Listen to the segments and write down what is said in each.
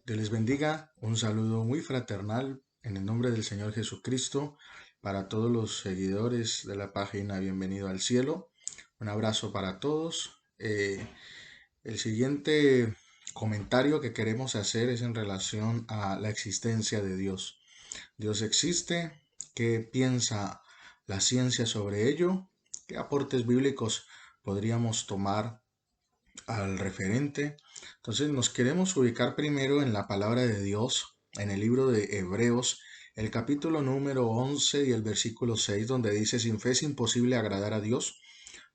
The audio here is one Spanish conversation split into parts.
Dios les bendiga. Un saludo muy fraternal en el nombre del Señor Jesucristo para todos los seguidores de la página Bienvenido al Cielo. Un abrazo para todos. El siguiente comentario que queremos hacer es en relación a la existencia de Dios. Dios existe. ¿Qué piensa la ciencia sobre ello? ¿Qué aportes bíblicos podríamos tomar al referente? Entonces nos queremos ubicar primero en la palabra de Dios, en el libro de Hebreos, el capítulo número 11 y el versículo 6, donde dice: sin fe es imposible agradar a Dios,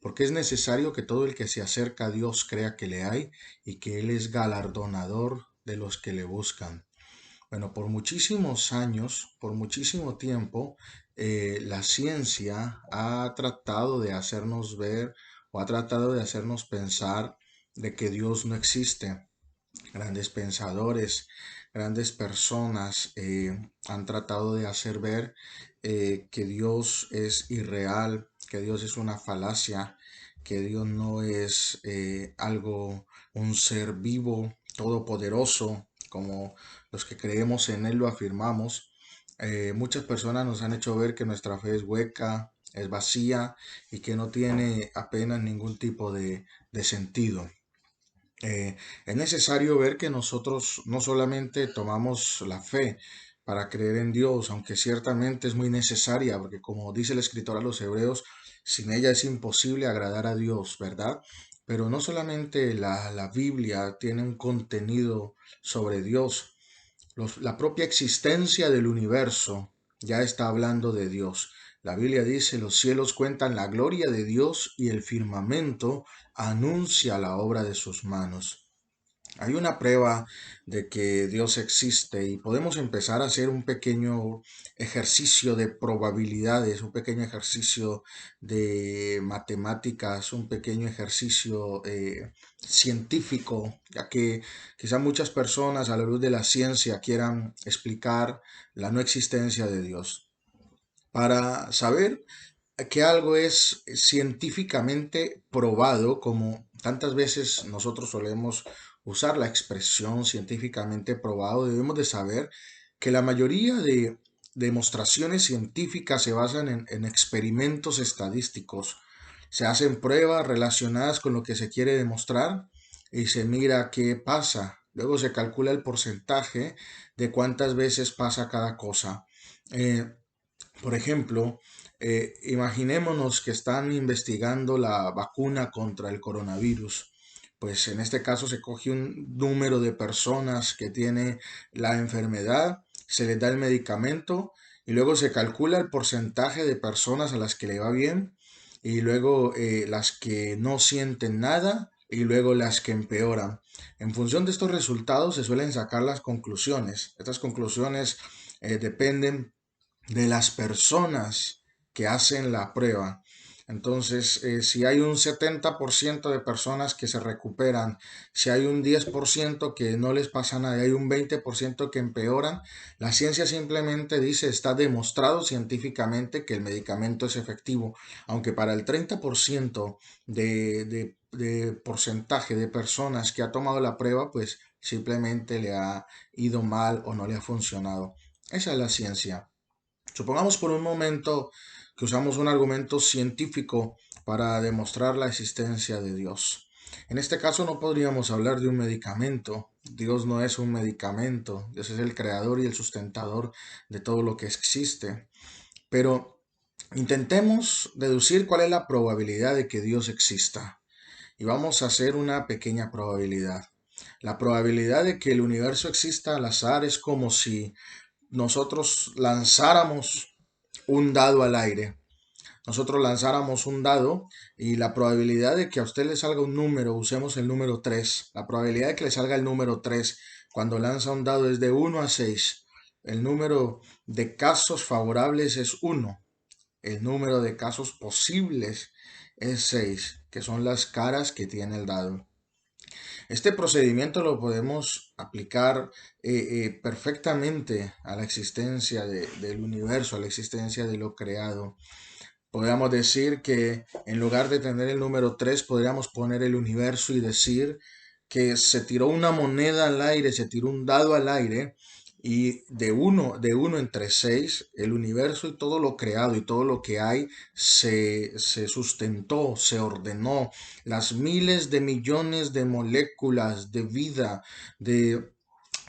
porque es necesario que todo el que se acerca a Dios crea que le hay y que Él es galardonador de los que le buscan. Bueno, por muchísimos años, por muchísimo tiempo, la ciencia ha tratado de hacernos ver o ha tratado de hacernos pensar de que Dios no existe. Grandes pensadores, grandes personas han tratado de hacer ver que Dios es irreal, que Dios es una falacia, que Dios no es un ser vivo, todopoderoso, como los que creemos en Él lo afirmamos. Muchas personas nos han hecho ver que nuestra fe es hueca, es vacía y que no tiene apenas ningún tipo de sentido. Es necesario ver que nosotros no solamente tomamos la fe para creer en Dios, aunque ciertamente es muy necesaria, porque como dice el escritor a los Hebreos, sin ella es imposible agradar a Dios, ¿verdad? Pero no solamente la Biblia tiene un contenido sobre Dios, la propia existencia del universo ya está hablando de Dios. La Biblia dice: los cielos cuentan la gloria de Dios y el firmamento anuncia la obra de sus manos. Hay una prueba de que Dios existe y podemos empezar a hacer un pequeño ejercicio de probabilidades, un pequeño ejercicio de matemáticas, un pequeño ejercicio científico, ya que quizá muchas personas a la luz de la ciencia quieran explicar la no existencia de Dios. Para saber que algo es científicamente probado, como tantas veces nosotros solemos usar la expresión científicamente probado, debemos de saber que la mayoría de demostraciones científicas se basan en experimentos estadísticos. Se hacen pruebas relacionadas con lo que se quiere demostrar y se mira qué pasa. Luego se calcula el porcentaje de cuántas veces pasa cada cosa. Eh, por ejemplo, imaginémonos que están investigando la vacuna contra el coronavirus. Pues en este caso se coge un número de personas que tiene la enfermedad, se les da el medicamento y luego se calcula el porcentaje de personas a las que le va bien y luego las que no sienten nada y luego las que empeoran. En función de estos resultados se suelen sacar las conclusiones. Estas conclusiones dependen de las personas que hacen la prueba. Entonces, si hay un 70% de personas que se recuperan, si hay un 10% que no les pasa nada y hay un 20% que empeoran, la ciencia simplemente dice: está demostrado científicamente que el medicamento es efectivo, aunque para el 30% de porcentaje de personas que ha tomado la prueba, pues simplemente le ha ido mal o no le ha funcionado. Esa es la ciencia. Supongamos por un momento que usamos un argumento científico para demostrar la existencia de Dios. En este caso no podríamos hablar de un medicamento. Dios no es un medicamento. Dios es el creador y el sustentador de todo lo que existe. Pero intentemos deducir cuál es la probabilidad de que Dios exista. Y vamos a hacer una pequeña probabilidad. La probabilidad de que el universo exista al azar es como si nosotros lanzáramos un dado al aire. Nosotros lanzáramos un dado y la probabilidad de que a usted le salga un número, usemos el número 3. La probabilidad de que le salga el número 3 cuando lanza un dado es de 1 a 6. El número de casos favorables es 1. El número de casos posibles es 6, que son las caras que tiene el dado. Este procedimiento lo podemos aplicar perfectamente a la existencia del universo, a la existencia de lo creado. Podríamos decir que en lugar de tener el número 3, podríamos poner el universo y decir que se tiró una moneda al aire, se tiró un dado al aire, y de uno entre seis, el universo y todo lo creado y todo lo que hay se sustentó, se ordenó. Las miles de millones de moléculas de vida, de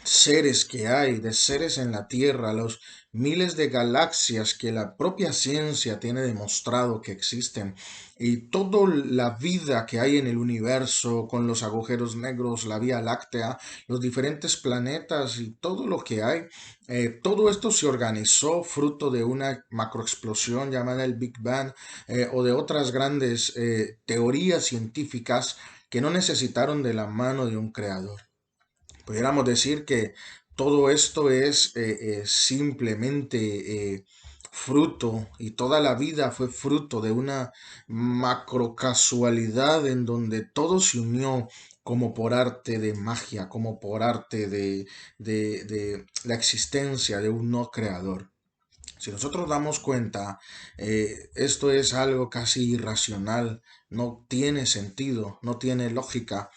seres que hay, de seres en la Tierra, los miles de galaxias que la propia ciencia tiene demostrado que existen, y toda la vida que hay en el universo, con los agujeros negros, la Vía Láctea, los diferentes planetas y todo lo que hay, todo esto se organizó fruto de una macroexplosión llamada el Big Bang, o de otras grandes teorías científicas que no necesitaron de la mano de un creador. Pudiéramos decir que todo esto es simplemente fruto, y toda la vida fue fruto de una macro casualidad en donde todo se unió como por arte de magia, como por arte de la existencia de un no creador. Si nosotros damos cuenta, esto es algo casi irracional, no tiene sentido, no tiene lógica.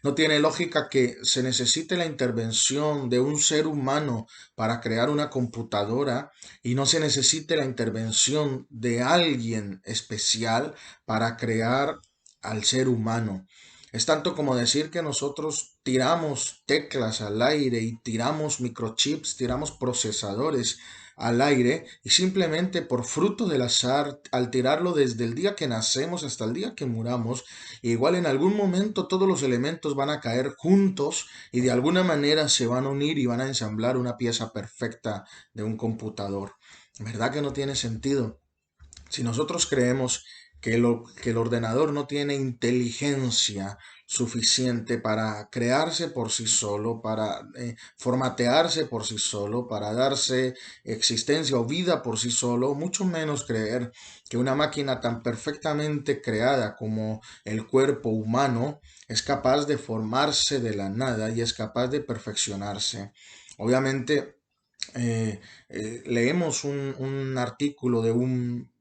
No tiene lógica que se necesite la intervención de un ser humano para crear una computadora, y no se necesite la intervención de alguien especial para crear al ser humano. Es tanto como decir que nosotros tiramos teclas al aire y tiramos microchips, tiramos procesadores al aire, y simplemente por fruto del azar, al tirarlo desde el día que nacemos hasta el día que muramos, igual en algún momento todos los elementos van a caer juntos y de alguna manera se van a unir y van a ensamblar una pieza perfecta de un computador. ¿Verdad que no tiene sentido? Si nosotros creemos que el ordenador no tiene inteligencia suficiente para crearse por sí solo, para formatearse por sí solo, para darse existencia o vida por sí solo, mucho menos creer que una máquina tan perfectamente creada como el cuerpo humano es capaz de formarse de la nada y es capaz de perfeccionarse. Obviamente, leemos un artículo de un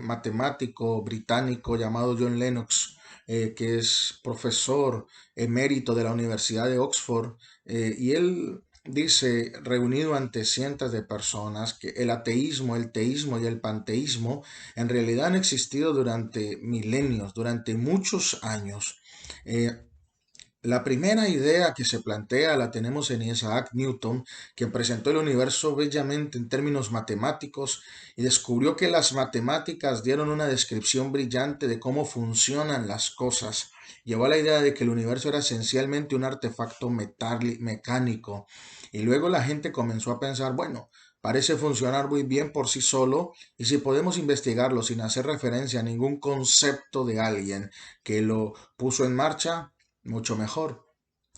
matemático británico llamado John Lennox, que es profesor emérito de la Universidad de Oxford, y él dice, reunido ante cientos de personas, que el ateísmo, el teísmo y el panteísmo en realidad han existido durante milenios, durante muchos años. Eh, la primera idea que se plantea la tenemos en Isaac Newton, quien presentó el universo bellamente en términos matemáticos y descubrió que las matemáticas dieron una descripción brillante de cómo funcionan las cosas. Llevó a la idea de que el universo era esencialmente un artefacto mecánico, y luego la gente comenzó a pensar, bueno, parece funcionar muy bien por sí solo, y si podemos investigarlo sin hacer referencia a ningún concepto de alguien que lo puso en marcha, mucho mejor.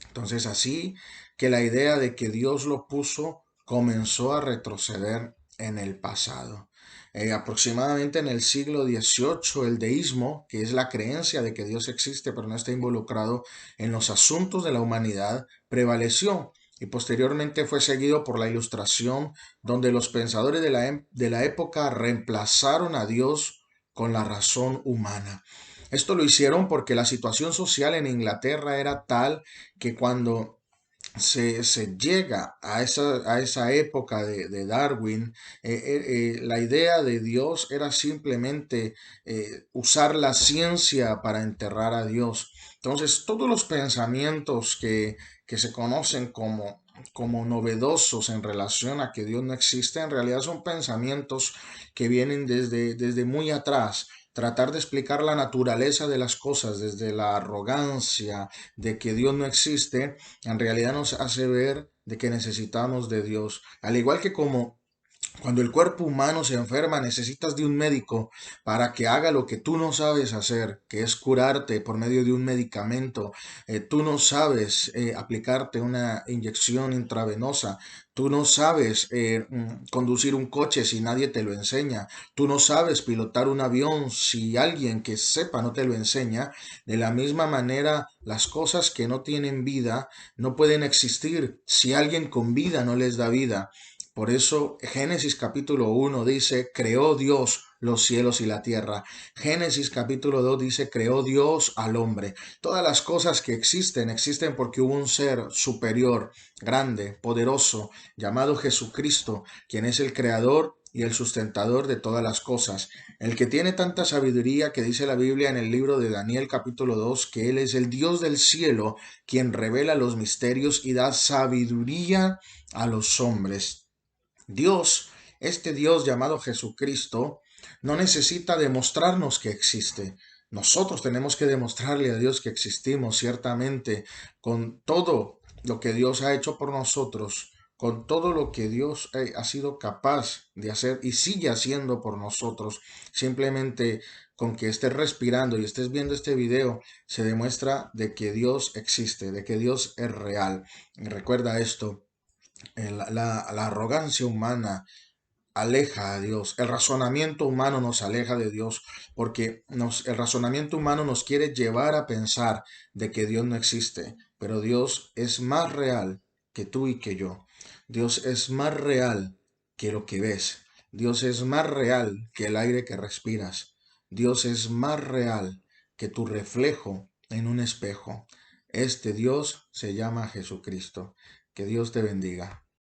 Entonces, así que la idea de que Dios lo puso comenzó a retroceder en el pasado. Aproximadamente en el siglo XVIII, el deísmo, que es la creencia de que Dios existe pero no está involucrado en los asuntos de la humanidad, prevaleció, y posteriormente fue seguido por la Ilustración, donde los pensadores de la época reemplazaron a Dios con la razón humana. Esto lo hicieron porque la situación social en Inglaterra era tal que cuando se llega a esa época de Darwin, la idea de Dios era simplemente usar la ciencia para enterrar a Dios. Entonces, todos los pensamientos que se conocen como novedosos en relación a que Dios no existe, en realidad son pensamientos que vienen desde muy atrás. Tratar de explicar la naturaleza de las cosas desde la arrogancia de que Dios no existe, en realidad nos hace ver de que necesitamos de Dios. Al igual que como cuando el cuerpo humano se enferma, necesitas de un médico para que haga lo que tú no sabes hacer, que es curarte por medio de un medicamento. Tú no sabes aplicarte una inyección intravenosa. Tú no sabes conducir un coche si nadie te lo enseña. Tú no sabes pilotar un avión si alguien que sepa no te lo enseña. De la misma manera, las cosas que no tienen vida no pueden existir si alguien con vida no les da vida. Por eso Génesis capítulo 1 dice, creó Dios los cielos y la tierra. Génesis capítulo 2 dice, creó Dios al hombre. Todas las cosas que existen porque hubo un ser superior, grande, poderoso, llamado Jesucristo, quien es el creador y el sustentador de todas las cosas. El que tiene tanta sabiduría que dice la Biblia en el libro de Daniel capítulo 2, que Él es el Dios del cielo, quien revela los misterios y da sabiduría a los hombres. Dios, este Dios llamado Jesucristo, no necesita demostrarnos que existe. Nosotros tenemos que demostrarle a Dios que existimos, ciertamente, con todo lo que Dios ha hecho por nosotros, con todo lo que Dios ha sido capaz de hacer y sigue haciendo por nosotros. Simplemente con que estés respirando y estés viendo este video, se demuestra de que Dios existe, de que Dios es real. Y recuerda esto, la arrogancia humana aleja a Dios. El razonamiento humano nos aleja de Dios porque el razonamiento humano nos quiere llevar a pensar de que Dios no existe, pero Dios es más real que tú y que yo. Dios es más real que lo que ves. Dios es más real que el aire que respiras. Dios es más real que tu reflejo en un espejo. Este Dios se llama Jesucristo. Que Dios te bendiga.